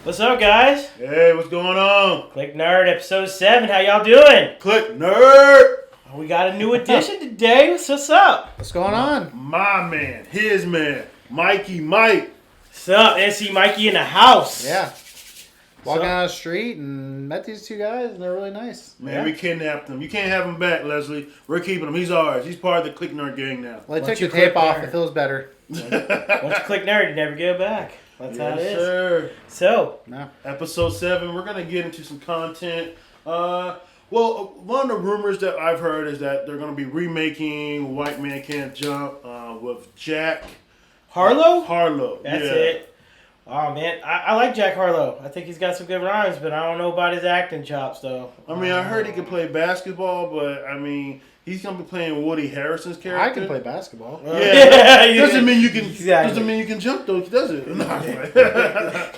What's up, guys? Hey, what's going on? Cliq Nerd, episode 7. How y'all doing? Cliq Nerd! We got a new edition today. What's up? What's going on? My man, his man, Mikey Mike. What's up? NC Mikey in the house. Yeah. Walking down the street and met these two guys, and they're really nice. Man, we kidnapped him. You can't have him back, Leslie. We're keeping him. He's ours. He's part of the Cliq Nerd gang now. Well, I took the tape off. It feels better. Once you Cliq Nerd, you never get back. That's how it is. Sir. So, Episode 7, we're going to get into some content. Well, one of the rumors that I've heard is that they're going to be remaking White Man Can't Jump with Jack Harlow? Harlow. That's it. Oh, man. I like Jack Harlow. I think he's got some good rhymes, but I don't know about his acting chops, though. I mean, I heard he can play basketball, but, I mean, he's going to be playing Woody Harrelson's character. I can play basketball. Yeah. Doesn't mean you can Doesn't mean you can jump, though, does it?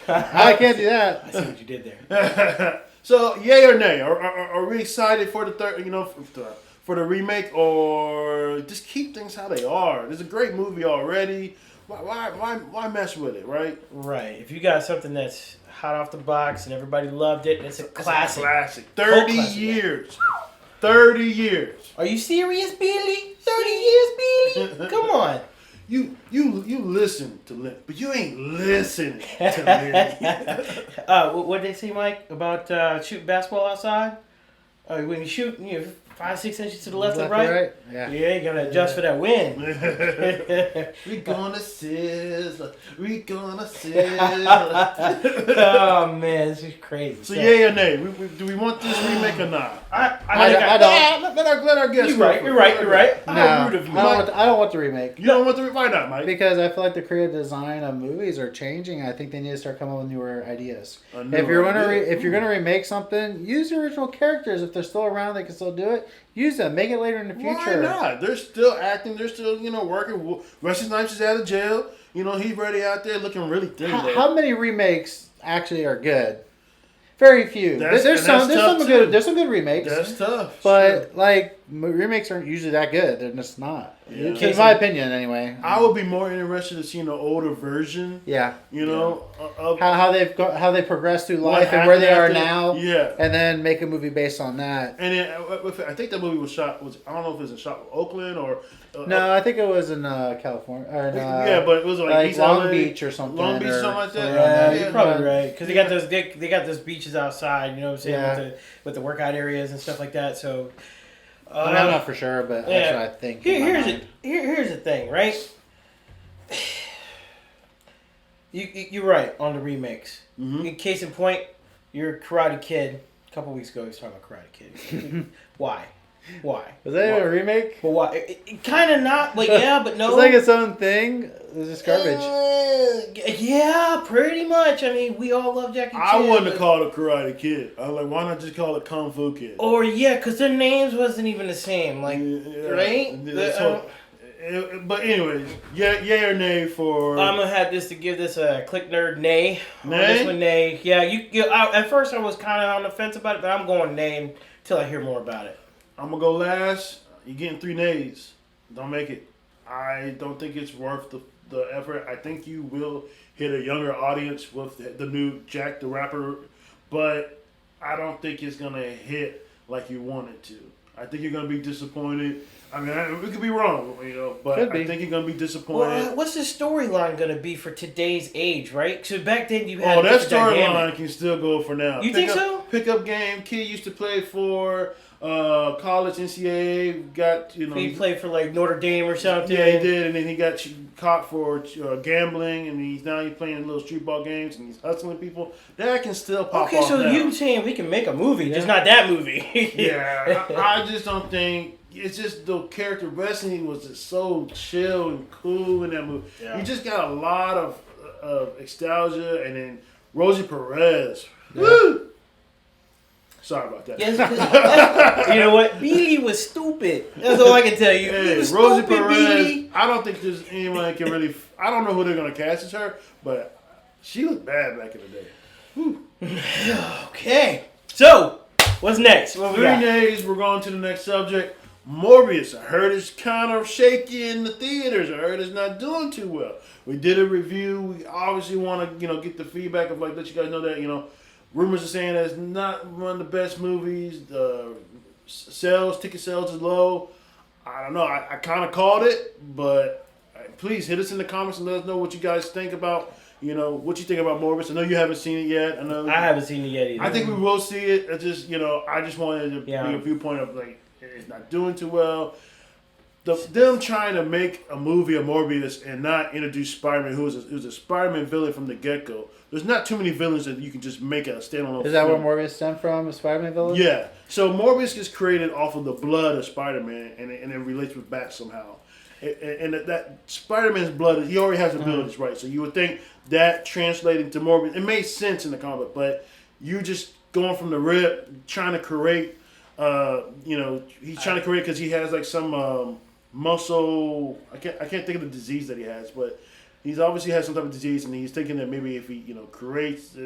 I can't do that. I see what you did there. So, yay or nay? Are we excited for the for the remake, or just keep things how they are? It's a great movie already. Why mess with it, right? Right. If you got something that's hot off the box and everybody loved it, and it's a classic. 30 years. 30 years. Are you serious, Billy? 30 years, Billy? Come on. You listen to Lynn, but you ain't listening to Lynn. What did they say, Mike, about shooting basketball outside? When you shoot, 5-6 inches to the left and right. Yeah, you gotta adjust for that wind. We gonna sizzle. We gonna sizzle. Oh man, this is crazy. So yay or nay? Do we want this remake or not? I don't. Let our guests. You're right. No, I don't want the remake. You don't want the remake? Why not, Mike? Because I feel like the creative design of movies are changing. I think they need to start coming up with newer ideas. If you're gonna remake something, use the original characters. If they're still around, they can still do it. Use them. Make it later in the future. Why not? They're still acting. They're still, working. Wesley Snipes is out of jail. He's already out there looking really thin. How many remakes actually are good? Very few. There's some good remakes. That's tough. But remakes aren't usually that good. They're just not. Yeah. In my opinion, anyway. I would be more interested to see an older version. Yeah. Of how they progressed through life and where they are now. Yeah. And then make a movie based on that. And then, I think that movie was shot. I don't know if it was shot in Oakland or. No, I think it was in California. Or but it was like East Long LA, Beach or something. Long Beach, something like that. Yeah, you're probably right. Because they got those beaches outside. You know what I'm saying? Yeah. With the workout areas and stuff like that. So. I'm not for sure, but that's what I think. Here's the thing, right? You're right on the remakes. Mm-hmm. In case in point, your Karate Kid. A couple weeks ago, he was talking about Karate Kid. Why? Was that even a remake? But why? It kind of not. Yeah, but no. It's like its own thing. It's just garbage. Yeah, pretty much. I mean, we all love Jackie Chan. I wouldn't have called it Karate Kid. I was like, why not just call it Kung Fu Kid? Or because their names wasn't even the same. Right? But anyways, yay or nay for... I'm going to have to give this a Cliq Nerd nay. Nay? This one, nay. Yeah, at first I was kind of on the fence about it, but I'm going nay until I hear more about it. I'm going to go last. You're getting 3 nays. Don't make it. I don't think it's worth the effort. I think you will hit a younger audience with the new Jack the Rapper, but I don't think it's going to hit like you want it to. I think you're going to be disappointed. I mean, we could be wrong, but I think you're going to be disappointed. Well, what's the storyline going to be for today's age, right? So back then you had... Oh, that storyline can still go for now. You think so? Pickup game. Kid used to play for college, NCAA. Got, He played for Notre Dame or something. Yeah, he did, and then he got caught for gambling, and he's playing little street ball games, and he's hustling people. That can still pop off. Okay, so now. you saying we can make a movie, just not that movie. Yeah, I just don't think. It's just the character wrestling was just so chill and cool in that movie. Yeah. You just got a lot of nostalgia, and then Rosie Perez. Yeah. Woo! Sorry about that. Yes, you know what? Billy was stupid. That's all I can tell you. Hey, Rosie Perez. I don't think there's anyone can really. I don't know who they're gonna cast as her, but she looked bad back in the day. Whew. Okay, so what's next? What we 3 got? days. We're going to the next subject. Morbius, I heard it's kind of shaky in the theaters. I heard it's not doing too well. We did a review. We obviously want to, get the feedback of let you guys know that, rumors are saying that it's not one of the best movies. The ticket sales is low. I don't know. I kind of called it, but please hit us in the comments and let us know what you guys think about. What you think about Morbius. I know you haven't seen it yet. I haven't seen it yet either. I think we will see it. I just wanted to bring a viewpoint of it's not doing too well. Them trying to make a movie of Morbius and not introduce Spider-Man, who's a Spider-Man villain from the get-go. There's not too many villains that you can just make a standalone. Is that where Morbius stemmed from? A Spider-Man villain? Yeah. So Morbius gets created off of the blood of Spider-Man, and it relates with Bat somehow. And that Spider-Man's blood, he already has abilities, right? So you would think that translating to Morbius, it made sense in the comic, but you just going from the rip, trying to create, he's trying to create because he has some muscle. I can't think of the disease that he has, but he's obviously has some type of disease, and he's thinking that maybe if he creates,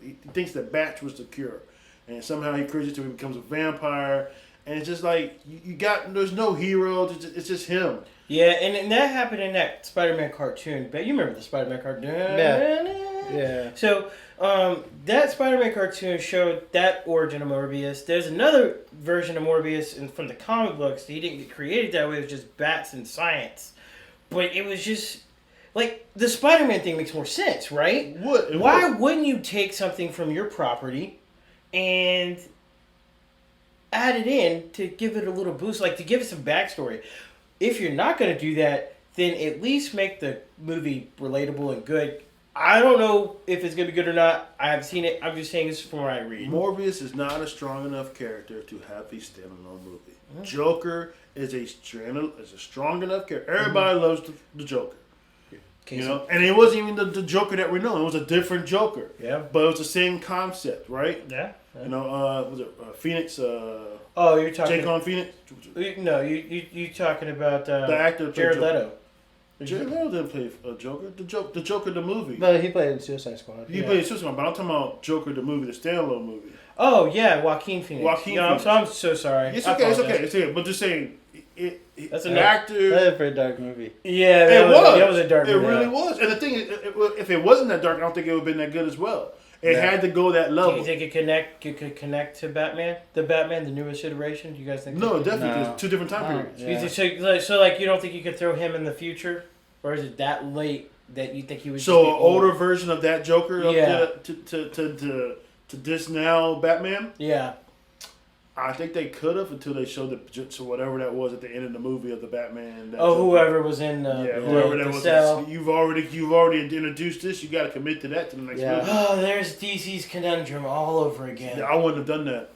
he thinks that Bat was the cure, and somehow he creates it to he becomes a vampire, and it's just there's no hero, it's just him. Yeah, and that happened in that Spider-Man cartoon. But you remember the Spider-Man cartoon? Yeah. So that Spider-Man cartoon showed that origin of Morbius. There's another version of Morbius from the comic books. He didn't get created that way. It was just bats and science. But it was just the Spider-Man thing makes more sense, right? Why wouldn't you take something from your property and add it in to give it a little boost, to give it some backstory? If you're not going to do that, then at least make the movie relatable and good. I don't know if it's going to be good or not. I haven't seen it. I'm just saying this from what I read. Morbius is not a strong enough character to have a standalone movie. Mm-hmm. Joker is a strong enough character. Everybody loves the Joker. And it wasn't even the Joker that we know. It was a different Joker. Yeah. But it was the same concept, right? Yeah. Was it Phoenix? You're talking... Jake on Phoenix? No, you talking about... the actor... Jared Leto. Jared Leto didn't play Joker. The Joker the movie. But he played in Suicide Squad. He played in Suicide Squad, but I'm talking about Joker the movie, the standalone movie. Oh, yeah, Joaquin Phoenix. Phoenix. I'm so sorry. It's okay. It's okay. But just saying... That's an actor. That's a pretty dark movie. Yeah, that was a dark movie. It really was. And the thing is, if it wasn't that dark, I don't think it would have been that good as well. It had to go that level. Do you think it could connect to Batman? The newest iteration? Do you guys think? No, definitely. There's two different time periods. Yeah. So you don't think you could throw him in the future, or is it that late that you think he was? So an older version of that Joker, to this now Batman. Yeah. I think they could have until they showed whatever that was at the end of the movie of the Batman. Whoever was in whoever that was. Cell. You've already introduced this. You got to commit to that to the next movie. Oh, there's DC's conundrum all over again. Yeah, I wouldn't have done that.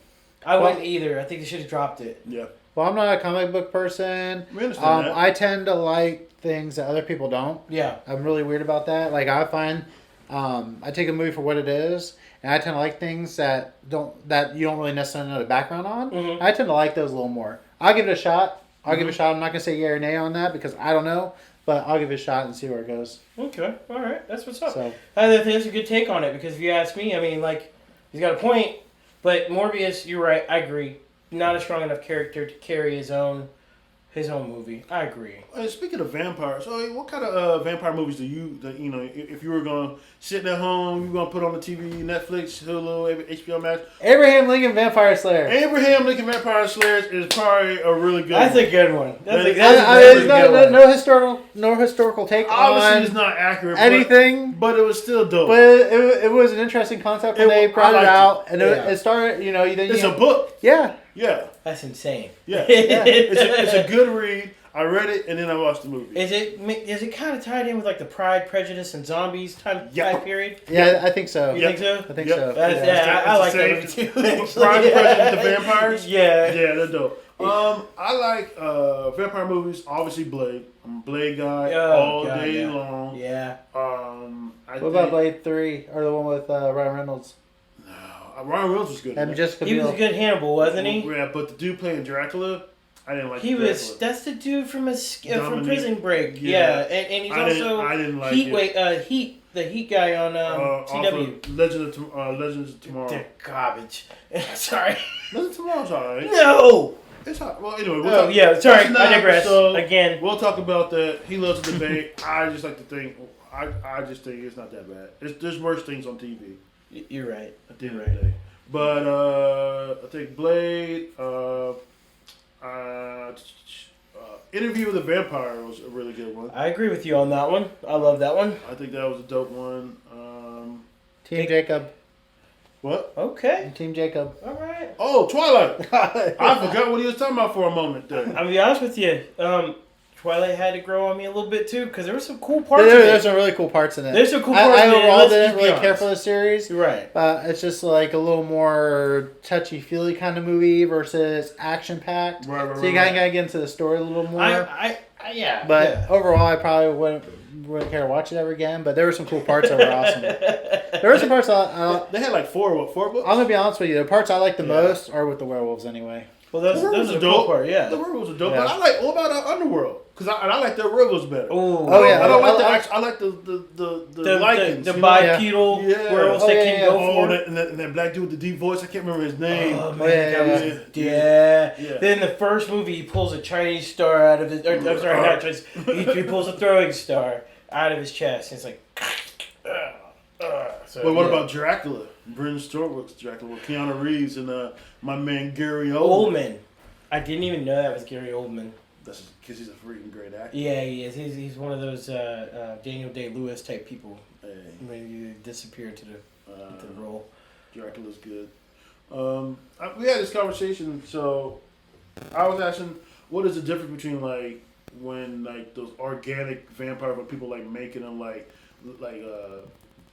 I wouldn't either. I think they should have dropped it. Yeah. Well, I'm not a comic book person. We understand that. I tend to like things that other people don't. Yeah. I'm really weird about that. I find I take a movie for what it is. And I tend to like things that you don't really necessarily know the background on. Mm-hmm. I tend to like those a little more. I'll give it a shot. I'm not going to say yay or nay on that because I don't know. But I'll give it a shot and see where it goes. Okay. All right. That's what's up. So, I think that's a good take on it because if you ask me, I mean, he's got a point. But Morbius, you're right. I agree. Not a strong enough character to carry his own movie. I agree. Speaking of vampires, what kind of vampire movies do you, if you were going to sit at home, you were going to put on the TV, Netflix, Hulu, HBO Max? Abraham Lincoln Vampire Slayer. Abraham Lincoln Vampire Slayer is probably a really good That's one. a good one. No historical take Obviously, on it's not accurate. anything. But it was still dope. But it was an interesting concept when they brought it out. And it started, It's a book. Yeah. Yeah. That's insane. Yeah. It's a good read. I read it and then I watched the movie. Is it kind of tied in with the Pride, Prejudice, and Zombies time period? Yeah, I think so. You think so? I think so. I like that movie too. Pride, Prejudice, the vampires. Yeah, they're dope. I like vampire movies. Obviously, Blade. I'm a Blade guy all day long. Yeah. What about Blade 3 or the one with Ryan Reynolds? No, Ryan Reynolds was good. And Jessica Biel. He was a good Hannibal, wasn't he? Yeah, but the dude playing Dracula, I didn't like. That's the dude from from Prison Break. Yeah, and he's I didn't like Heat. The Heat guy on CW. Legends of Tomorrow. They're garbage. Sorry. Legends of Tomorrow's alright. No. It's hot. Well, anyway. Sorry, I digress. Episode, Again. We'll talk about that. He loves to debate. I just like to think. I just think it's not that bad. There's worse things on TV. You're right. At the end of the day. But I think Blade. Interview with the Vampire was a really good one. I agree with you on that one. I love that one. I think that was a dope one. Team Jacob. What? Okay. Team Jacob. All right. Oh, Twilight. I forgot what he was talking about for a moment there. I'm gonna be honest with you. Twilight had to grow on me a little bit too because there were some cool parts. There's some really cool parts in it. There's some cool parts. I in it. overall didn't really care for the series. Right. It's just like a little more touchy-feely kind of movie versus action-packed. Right, so you kind of got to get into the story a little more. Yeah. But overall, I probably wouldn't care to watch it ever again. But there were some cool parts that were awesome. There were some parts they had like four books? I'm gonna be honest with you. The parts I like the most are with the werewolves anyway. Well, those are the cool part. Yeah. The werewolves are dope. Yeah. But I like. What about Underworld? Because I like the werewolves better. Oh yeah. I don't like I like the Lycans. The bipedal werewolves that can go for it. And that black dude with the deep voice. I can't remember his name. Oh man, yeah. Then the first movie, he pulls a Chinese star out of his. I'm sorry, not Chinese. He pulls a throwing star out of his chest. And it's like. But what about Dracula? Brendan Stortworth's Dracula with Keanu Reeves and my man Gary Oldman. I didn't even know that was Gary Oldman. That's because he's a freaking great actor. Yeah, he is. He's one of those Daniel Day-Lewis type people. When you disappear into the role. Dracula's good. We had this conversation. So I was asking, what is the difference between like when like those organic vampires, when people like making them like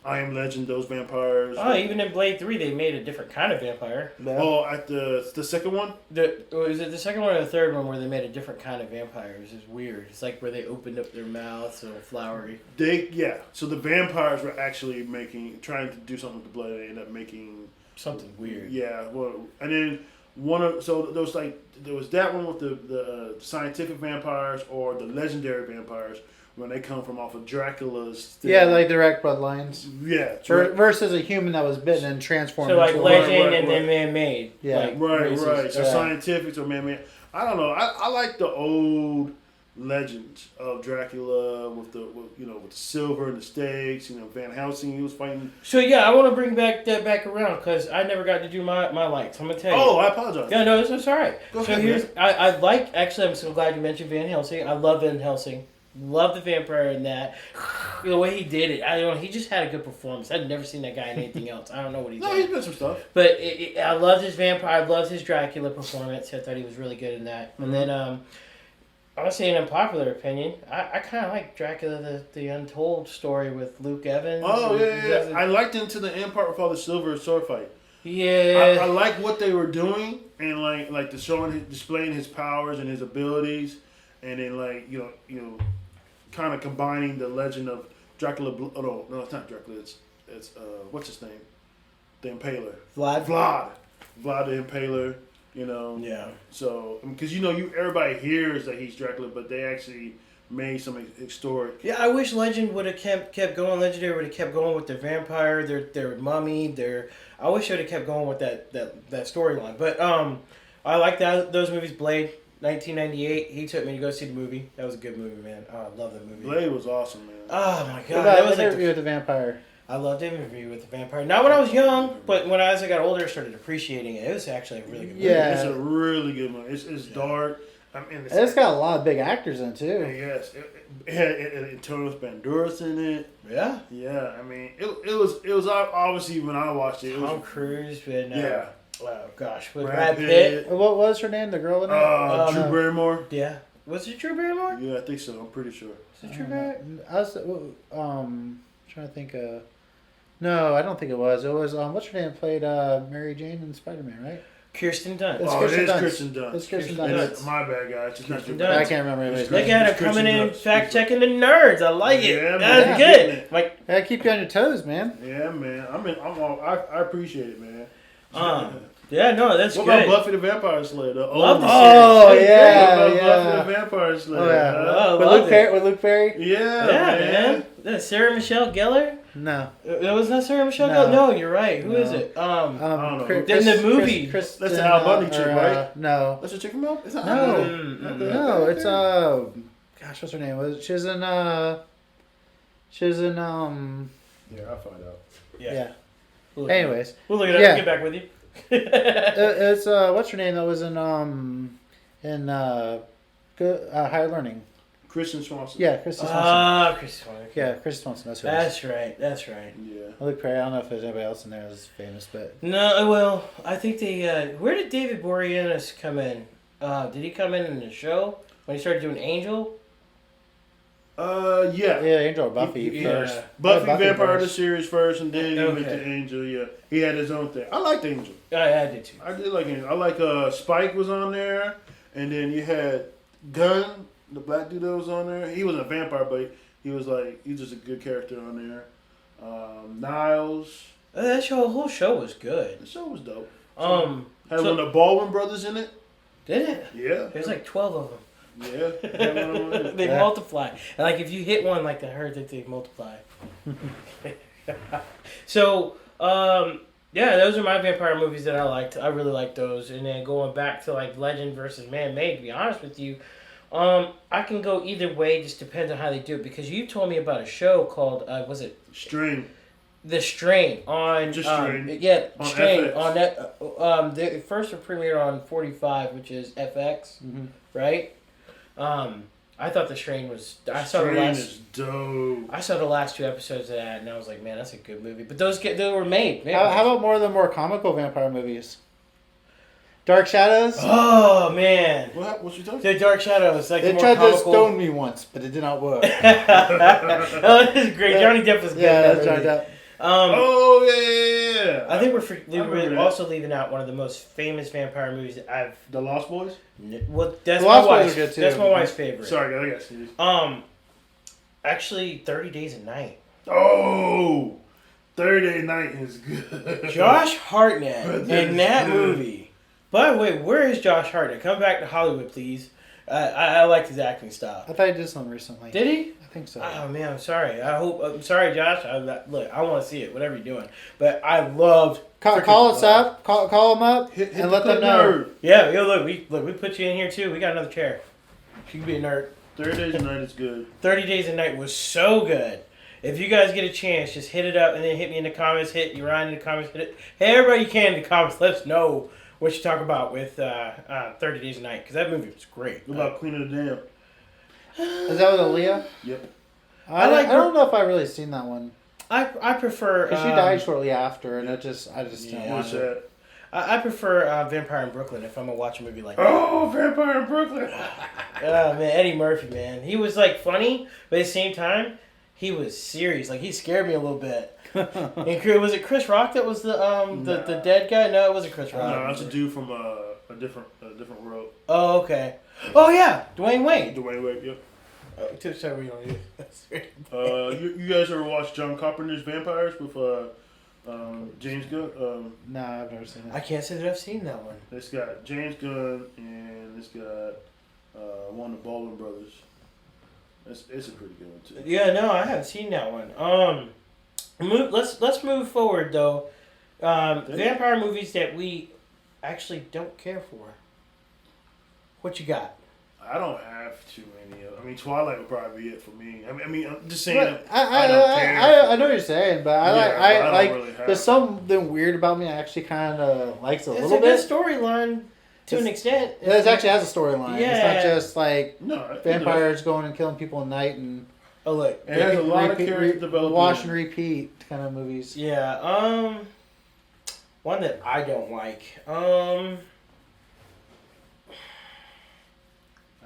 I Am Legend, those vampires. Oh, even in Blade 3, they made a different kind of vampire. Yeah. Oh, at the second one? Was it the second one or the third one where they made a different kind of vampire? It was just weird. It's like where they opened up their mouths, so flowery. So the vampires were actually trying to do something with the blood, and they ended up making something weird. Yeah, well, and then there was that one with the scientific vampires or the legendary vampires. When they come from off of Dracula's thing. Yeah, like direct bloodlines. Yeah. Versus a human that was bitten and transformed. So like into legend and then man-made. Yeah. Like right. So scientific or man-made. I don't know. I like the old legends of Dracula with the silver and the stakes. Van Helsing, he was fighting. So yeah, I want to bring back around because I never got to do my likes. I'm gonna tell you. Oh, I apologize. Yeah, no, it's all right. Go so ahead, here's I'm so glad you mentioned Van Helsing. I love Van Helsing. Love the vampire in that. The way he did it, he just had a good performance. I'd never seen that guy in anything else. I don't know what he's done. He's done some stuff. But I loved his vampire. I loved his Dracula performance. I thought he was really good in that. Mm-hmm. And then, honestly, an unpopular opinion, I kind of like Dracula, the Untold story with Luke Evans. Oh, yeah. I liked Into the End part with all the silver sword fight. Yeah. I like what they were doing and like displaying his powers and his abilities, and then kind of combining the legend of Dracula. Oh no, it's not Dracula. It's what's his name? The Impaler. Vlad the Impaler. Yeah. So because everybody hears that he's Dracula, but they actually made some historic. Yeah, I wish Legend would have kept going. Legendary would have kept going with their vampire, their mummy, I wish they would have kept going with that storyline. But I like those movies. Blade. 1998, he took me to go see the movie. That was a good movie, man. Oh, I love that movie. Blade was awesome, man. Oh my god, that was Interview with the Vampire. I loved Interview with the Vampire. Not when I was young, but as I got older, I started appreciating it. It was actually a really good movie. Yeah, it's a really good movie. It's dark. It's got a lot of big actors in it too. Yes, it had Antonio Banderas in it. Yeah. Yeah, I mean, it was obviously when I watched it. Tom Cruise, and yeah. Oh gosh, with Brad Pitt. What was her name? The girl in it? Drew Barrymore. Yeah. Was it Drew Barrymore? Yeah, I think so. I'm pretty sure. Was it Drew Barrymore? I was trying to think. No, I don't think it was. It was what's her name? Played Mary Jane in Spider-Man, right? Kirsten Dunst. Kirsten Dunst. It's Kirsten Dunst. My bad, guys. It's not Kirsten Drew Dunst. I can't remember anybody's Look name. at her coming in, fact checking the nerds. I like it. Yeah, That's man. good. Like, Gotta keep you on your toes, man. Yeah, man. I appreciate it, man. yeah, no, that's what good. about Buffy the Vampire Slayer? Love the Oh, series. yeah, Buffy yeah. the Vampire Slayer. Oh, yeah. Oh, With Luke Perry? Yeah, Yeah, man. Sarah Michelle Gellar. No. It was not Sarah Michelle No. Gellar? No, you're right. Who No. is it? I don't know. In the movie. That's the Al Bundy chick, right? No. That's the chick from Al? It's not No. No, It's gosh, what's her name? She's in Yeah, I'll find out. yeah. We'll Anyways, look it up. Yeah. We'll get back with you. it's what's her name that was in Higher Learning. Kristen Swanson. Yeah, Kristen Swanson. Chris Swanson. Yeah, Kristen Swanson. That's right. That's right. That's right. Yeah. Luke Perry. I don't know if there's anybody else in there that's famous, but No, well, I think they. Where did David Boreanaz come in? Did he come in the show when he started doing Angel? Yeah. yeah, Angel or Buffy Yeah. first. Buffy Buffy Vampire the first. series first, and then he went Okay. to Angel. Yeah, he had his own thing. I liked Angel. I did too. I did like Angel. I like Spike was on there, and then you had Gunn, the black dude that was on there. He wasn't a vampire, but he was just a good character on there. Niles. That whole show was good. The show was dope. Had so- one of the Baldwin brothers in it. Did it? Yeah. There's like 12 of them. Yeah. Had one of them in it. They Yeah. multiply. And like if you hit one, like I heard that they multiply. So, yeah, those are my vampire movies that I liked. I really liked those. And then going back to like Legend versus Man-Made, to be honest with you, I can go either way. Just depends on how they do it. Because you told me about a show called was it String. The Strain on Just Strain. Yeah, On Strain FX. on that. The first were premiered on 45, which is FX, right? I thought The Strain was. I saw the String last. is dope. I saw the last 2 episodes of that, and I was like, man, that's a good movie. But they were made. How about more of the more comical vampire movies? Dark Shadows. Oh man, What you talking? the Dark Shadows. Like They the more tried to comical. stone me once, but it did not work. Oh, this is great. Johnny Depp was good. Yeah, in that's that right. movie. That. Oh yeah. I think we're remember that. also leaving out one of the most famous vampire movies that I've. The Lost Boys. Well, that's The my Lost Boys wife's. are good, too. That's my wife's favorite. Sorry, I got serious. Actually, 30 Days a Night. Oh, 30 Day Night is good. Josh Hartnett That in that is movie. By the way, where is Josh Hartnett? Come back to Hollywood, please. I liked his acting style. I thought he did something recently. Did he? I think so. Oh man, I'm sorry. I'm sorry, Josh. Look, I want to see it. Whatever you're doing, but I loved. Call us up. Call them up Hit and the let them Cliq know. Nerd. Yeah, yo, look, we put you in here too. We got another chair. You can be a nerd. 30 Days a Night is good. 30 Days a Night was so good. If you guys get a chance, just hit it up and then hit me in the comments. Hit Uriah in the comments. Hit it. Hey, everybody you can in the comments. Let us know what you talk about with 30 Days a Night, because that movie was great. What about Queen of the Dam? Is that with Aaliyah? Yep. I don't know if I've really seen that one I prefer because she died shortly after, and I just didn't Yeah. watch What's it. that? I prefer Vampire in Brooklyn if I'm gonna watch a movie like that. Oh, Vampire in Brooklyn. Oh man, Eddie Murphy, man, he was like funny, but at the same time, he was serious. Like he scared me a little bit. And was it Chris Rock that was the dead guy? No, it wasn't Chris Rock. No, that's a dude from a different world. Oh okay. Oh yeah, Dwayne Wade. Dwayne Wade. Yep. Sorry, we don't use. You guys ever watched John Carpenter's Vampires with James Gunn? No, I've never seen I it. can't say that I've seen that one. It's got James Gunn and it's got one of the Baldwin brothers. It's a pretty good one too. Yeah, no, I haven't seen that one. Let's move forward though. Vampire movies that we actually don't care for. What you got? I don't have too many. I mean, Twilight would probably be it for me. I mean, I'm just saying. But I don't care. I know what you're saying, but Yeah, I but I like. don't really have There's it. something weird about me. I actually kind of likes a It's little a good bit. storyline to an extent. It actually has a storyline. Yeah. It's not just like No, it does. vampires going and killing people at night and Oh look. It has a lot of character development. wash and repeat kind of movies. Yeah. One that I don't like. I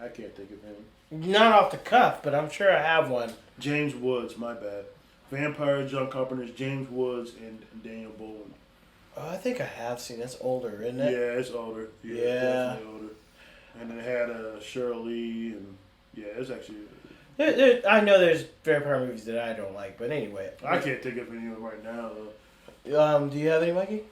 can't think of him. Not off the cuff, but I'm sure I have one. James Woods, my bad. Vampire, John Carpenter's James Woods and Daniel Bowen. Oh, I think I have seen. That's older, isn't Yeah, it? it's older. Yeah, Yeah. it's definitely older. And it had Cheryl Lee and yeah, it's actually. I know there's vampire movies that I don't like, but anyway. I can't think of anyone right now though. Do you have any, Mikey?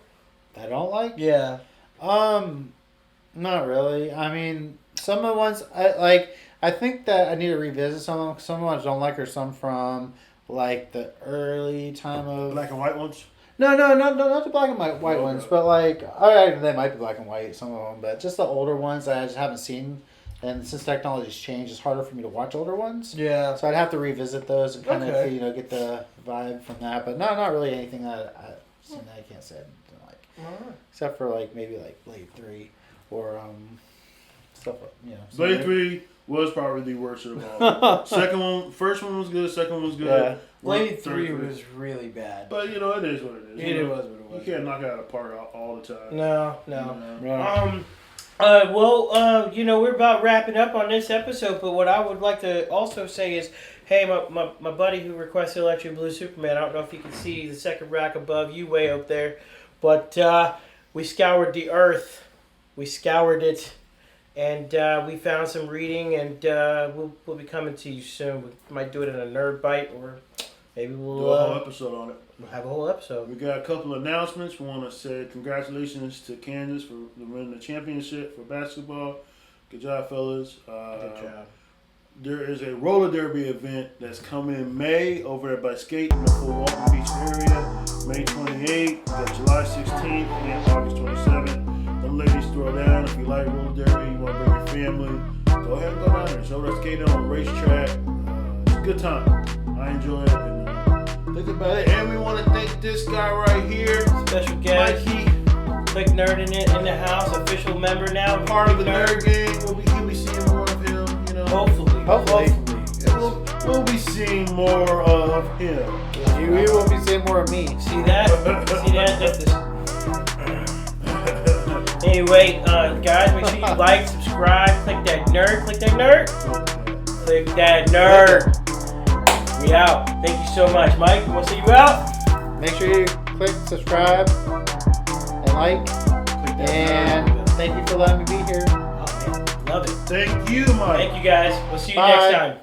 I don't like. Yeah. Not really. I mean, some of the ones I like. I think that I need to revisit some of them. Some of the ones I don't like are some from like the early time of Black and white ones. No, not the black and white ones, but like they might be black and white, some of them, but just the older ones that I just haven't seen. And since technology's changed, it's harder for me to watch older ones. Yeah. So I'd have to revisit those and kind of get the vibe from that. But no, not really anything that I've seen that I can't say I didn't like. Alright. Except for like maybe like Blade 3 or stuff Blade 3 was probably the worst of all. First one was good. Second one was good. Yeah. Blade 3 was really bad. But it is what it is. It was what it was. You can't knock it out of the park all the time. No. Yeah. We're about wrapping up on this episode, but what I would like to also say is, hey, my buddy who requested Electric Blue Superman, I don't know if you can see the second rack above you way up there, but we scoured the earth. We scoured it, and we found some reading, and we'll be coming to you soon. We might do it in a nerd bite, or maybe we'll do a whole episode on it. We'll have a whole episode. We got a couple of announcements. We want to say congratulations to Kansas for winning the championship for basketball. Good job, fellas. Good job. There is a roller derby event that's coming in May over by Skate in the Fort Walton Beach area. May 28th, got July 16th, and August 27th. Them ladies throw down. If you like roller derby, you want to bring your family, go ahead and go down there. Show us skating on a racetrack. It's a good time. I enjoy it. And, think about it. And we want to thank this guy right here. Special guest. Mikey. Cliq Nerd in the house. Official member now. Part of the Nerd Gang. You'll be seeing more of him, you know. Hopefully. We'll be seeing more of him. You will be seeing more of me. See that? That's this. Anyway, guys, make sure you like, subscribe, click that nerd. Click that nerd. We out. Thank you so much, Mike. We'll see you out. Make sure you click subscribe and like. And thank you for letting me be here. Oh, man. Love it. Thank you, Mike. Thank you, guys. We'll see you Bye. next time.